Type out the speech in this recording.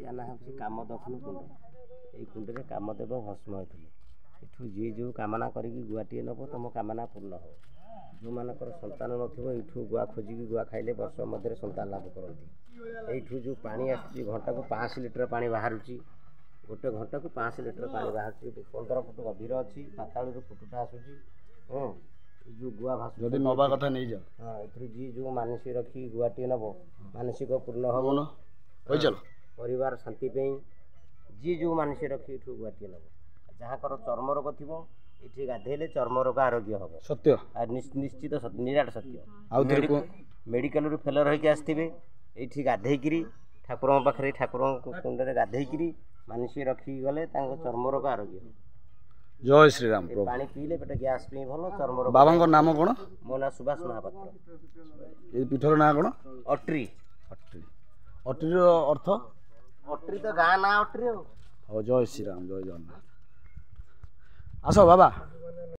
या ना हूँ कामदक्षिण कुंड ये कुंड में कामदेव भस्म होते एठू जी जो कामना करी गुआटे नब तुम कामना पूर्ण हो जो मानकर संतान नठू गुआ खोजिकी गुआ खाइले वर्ष मध्य संतान लाभ करती यू जो पानी आसी घंटा को 5 लिटर पानी बाहर गोटे घंटा को 5 लिटर पानी बाहर 15 फुट गभीर अच्छी पाताल फुटुटा आसूसी जो गुआ भाषु जदि नवा कथा नहीं जा हाँ ए जी जो मानसिक रखी गुआटे नब मानसिक पूर्ण हम परिवार शांति जी जो मानसिक रखी एठू गुआटे नब जहाँ चर्म रोग थी ये गाधेले चर्म रोग आरोग्य हम सत्य निश्चित निराट सत्य मेडिकल फेलर होकर आसवे ये गाधेकरी ठाकुर पाखे ठाकुर कुंड में गाधेकरी मानसिक रखी गले चर्म रोग आरोग्य जय श्री राम पानी पीले पेट गैस भल चर्म रोग बाबा नाम कौन मो ना सुभाष महापात्र ये पीठर ना कौन अट्री अट्री अट्री अर्थ अट्री तो गाँ ना अट्री हो जय श्री राम जय जगन्नाथ आस बाबा